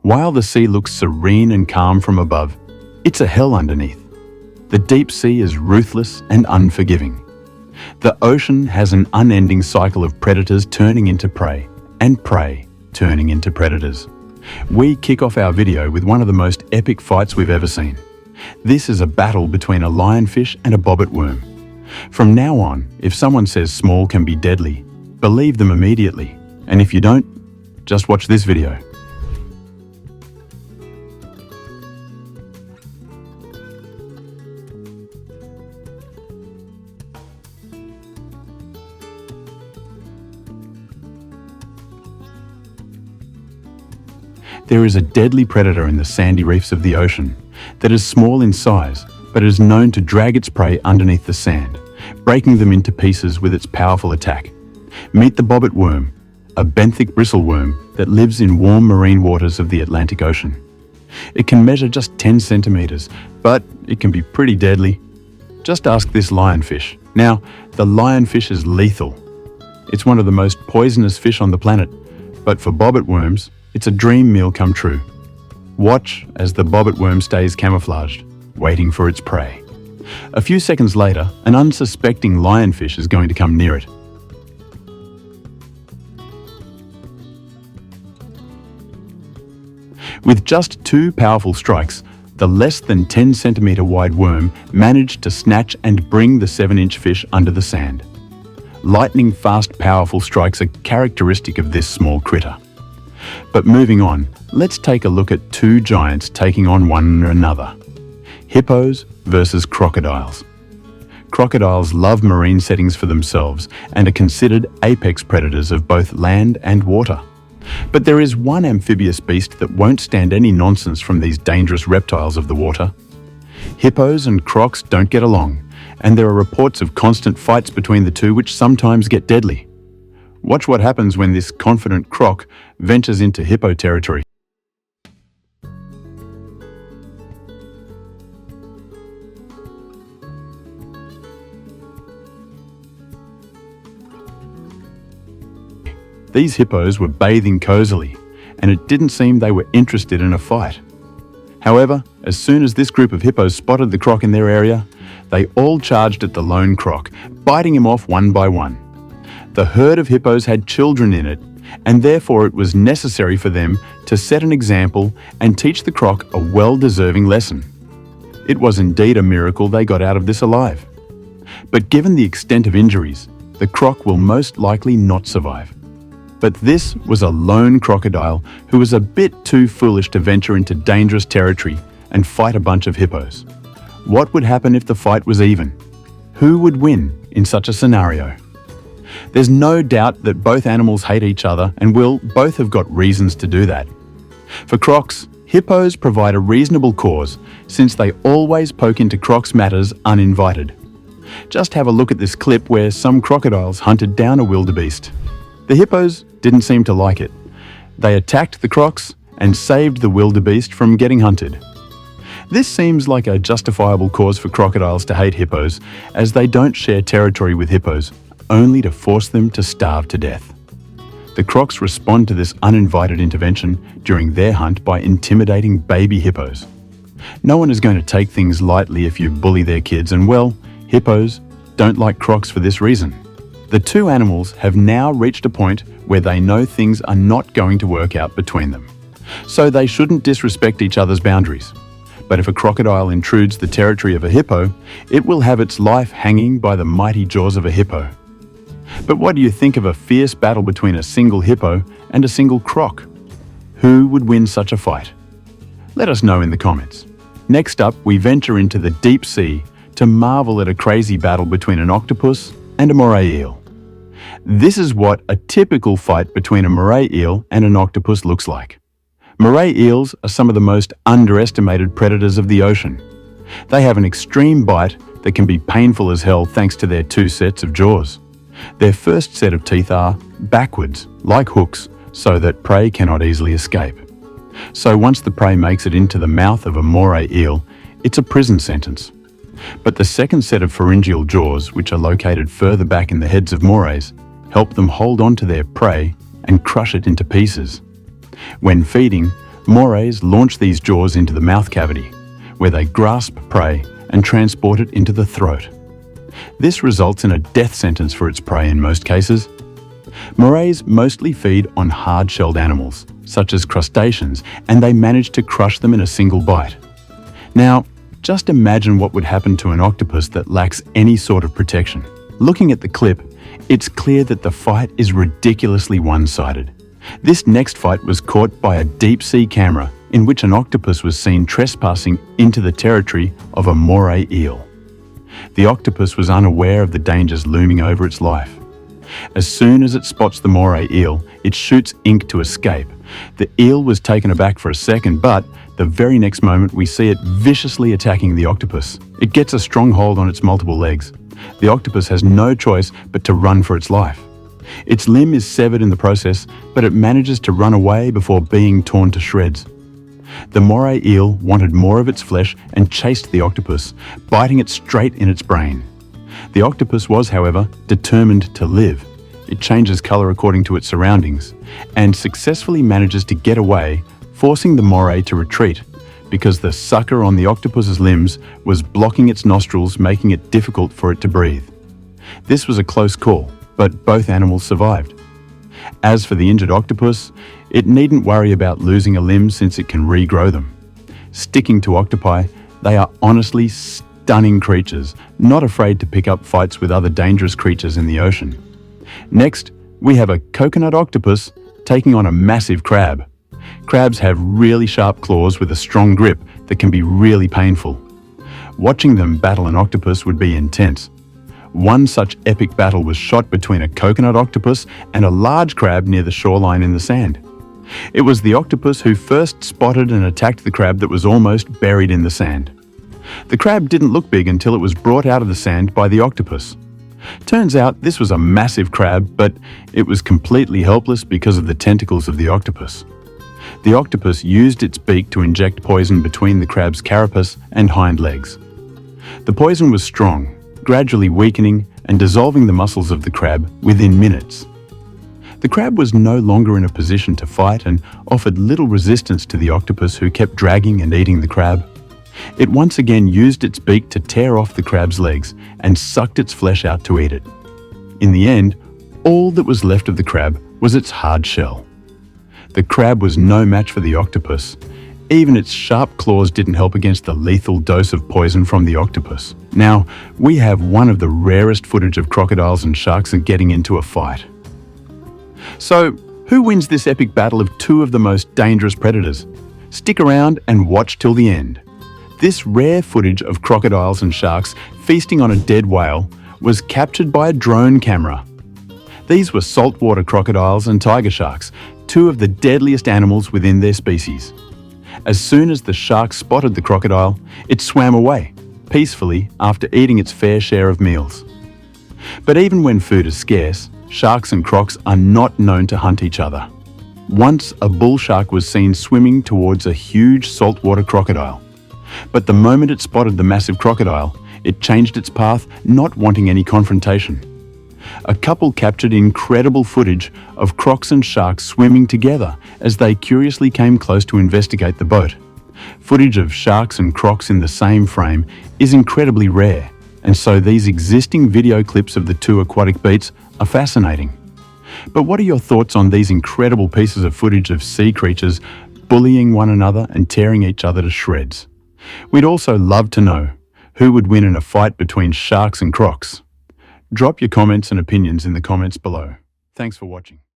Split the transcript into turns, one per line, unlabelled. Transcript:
While the sea looks serene and calm from above, it's a hell underneath. The deep sea is ruthless and unforgiving. The ocean has an unending cycle of predators turning into prey, and prey turning into predators. We kick off our video with one of the most epic fights we've ever seen. This is a battle between a lionfish and a bobbit worm. From now on, if someone says small can be deadly, believe them immediately. And if you don't, just watch this video. There is a deadly predator in the sandy reefs of the ocean that is small in size, but is known to drag its prey underneath the sand, breaking them into pieces with its powerful attack. Meet the bobbit worm, a benthic bristleworm that lives in warm marine waters of the Atlantic Ocean. It can measure just 10 centimeters, but it can be pretty deadly. Just ask this lionfish. Now, the lionfish is lethal. It's one of the most poisonous fish on the planet, but for bobbit worms, it's a dream meal come true. Watch as the bobbit worm stays camouflaged, waiting for its prey. A few seconds later, an unsuspecting lionfish is going to come near it. With just 2 powerful strikes, the less than 10 centimeter wide worm managed to snatch and bring the 7-inch fish under the sand. Lightning fast, powerful strikes are characteristic of this small critter. But moving on, let's take a look at 2 giants taking on one another. Hippos versus crocodiles. Crocodiles love marine settings for themselves and are considered apex predators of both land and water. But there is one amphibious beast that won't stand any nonsense from these dangerous reptiles of the water. Hippos and crocs don't get along, and there are reports of constant fights between the two which sometimes get deadly. Watch what happens when this confident croc ventures into hippo territory. These hippos were bathing cozily, and it didn't seem they were interested in a fight. However, as soon as this group of hippos spotted the croc in their area, they all charged at the lone croc, biting him off one by one. The herd of hippos had children in it, and therefore it was necessary for them to set an example and teach the croc a well-deserving lesson. It was indeed a miracle they got out of this alive. But given the extent of injuries, the croc will most likely not survive. But this was a lone crocodile who was a bit too foolish to venture into dangerous territory and fight a bunch of hippos. What would happen if the fight was even? Who would win in such a scenario? There's no doubt that both animals hate each other and will both have got reasons to do that. For crocs, hippos provide a reasonable cause since they always poke into crocs' matters uninvited. Just have a look at this clip where some crocodiles hunted down a wildebeest. The hippos didn't seem to like it. They attacked the crocs and saved the wildebeest from getting hunted. This seems like a justifiable cause for crocodiles to hate hippos, as they don't share territory with hippos, only to force them to starve to death. The crocs respond to this uninvited intervention during their hunt by intimidating baby hippos. No one is going to take things lightly if you bully their kids, and well, hippos don't like crocs for this reason. The 2 animals have now reached a point where they know things are not going to work out between them. So they shouldn't disrespect each other's boundaries. But if a crocodile intrudes the territory of a hippo, it will have its life hanging by the mighty jaws of a hippo. But what do you think of a fierce battle between a single hippo and a single croc? Who would win such a fight? Let us know in the comments. Next up, we venture into the deep sea to marvel at a crazy battle between an octopus and a moray eel. This is what a typical fight between a moray eel and an octopus looks like. Moray eels are some of the most underestimated predators of the ocean. They have an extreme bite that can be painful as hell thanks to their 2 sets of jaws. Their first set of teeth are backwards, like hooks, so that prey cannot easily escape. So once the prey makes it into the mouth of a moray eel, it's a prison sentence. But the second set of pharyngeal jaws, which are located further back in the heads of morays, help them hold on to their prey and crush it into pieces. When feeding, Morays launch these jaws into the mouth cavity, where they grasp prey and transport it into the throat. This results in a death sentence for its prey in most cases. Morays mostly feed on hard-shelled animals, such as crustaceans, and they manage to crush them in a single bite. Now, just imagine what would happen to an octopus that lacks any sort of protection. Looking at the clip, it's clear that the fight is ridiculously one-sided. This next fight was caught by a deep-sea camera in which an octopus was seen trespassing into the territory of a moray eel. The octopus was unaware of the dangers looming over its life. As soon as it spots the moray eel, it shoots ink to escape. The eel was taken aback for a second, but the very next moment we see it viciously attacking the octopus. It gets a strong hold on its multiple legs. The octopus has no choice but to run for its life. Its limb is severed in the process, but it manages to run away before being torn to shreds. The moray eel wanted more of its flesh and chased the octopus, biting it straight in its brain. The octopus was, however, determined to live. It changes color according to its surroundings and successfully manages to get away, forcing the moray to retreat because the sucker on the octopus's limbs was blocking its nostrils, making it difficult for it to breathe. This was a close call, but both animals survived. As for the injured octopus, it needn't worry about losing a limb since it can regrow them. Sticking to octopi, they are honestly stunning creatures, not afraid to pick up fights with other dangerous creatures in the ocean. Next, we have a coconut octopus taking on a massive crab. Crabs have really sharp claws with a strong grip that can be really painful. Watching them battle an octopus would be intense. One such epic battle was shot between a coconut octopus and a large crab near the shoreline in the sand. It was the octopus who first spotted and attacked the crab that was almost buried in the sand. The crab didn't look big until it was brought out of the sand by the octopus. Turns out this was a massive crab, but it was completely helpless because of the tentacles of the octopus. The octopus used its beak to inject poison between the crab's carapace and hind legs. The poison was strong, gradually weakening and dissolving the muscles of the crab within minutes. The crab was no longer in a position to fight and offered little resistance to the octopus, who kept dragging and eating the crab. It once again used its beak to tear off the crab's legs and sucked its flesh out to eat it. In the end, all that was left of the crab was its hard shell. The crab was no match for the octopus. Even its sharp claws didn't help against the lethal dose of poison from the octopus. Now, we have one of the rarest footage of crocodiles and sharks getting into a fight. So, who wins this epic battle of two of the most dangerous predators? Stick around and watch till the end. This rare footage of crocodiles and sharks feasting on a dead whale was captured by a drone camera. These were saltwater crocodiles and tiger sharks, two of the deadliest animals within their species. As soon as the shark spotted the crocodile, it swam away, peacefully after eating its fair share of meals. But even when food is scarce, sharks and crocs are not known to hunt each other. Once, a bull shark was seen swimming towards a huge saltwater crocodile. But the moment it spotted the massive crocodile, it changed its path, not wanting any confrontation. A couple captured incredible footage of crocs and sharks swimming together as they curiously came close to investigate the boat. Footage of sharks and crocs in the same frame is incredibly rare, and so these existing video clips of the two aquatic beasts are fascinating. But what are your thoughts on these incredible pieces of footage of sea creatures bullying one another and tearing each other to shreds? We'd also love to know who would win in a fight between sharks and crocs. Drop your comments and opinions in the comments below. Thanks for watching.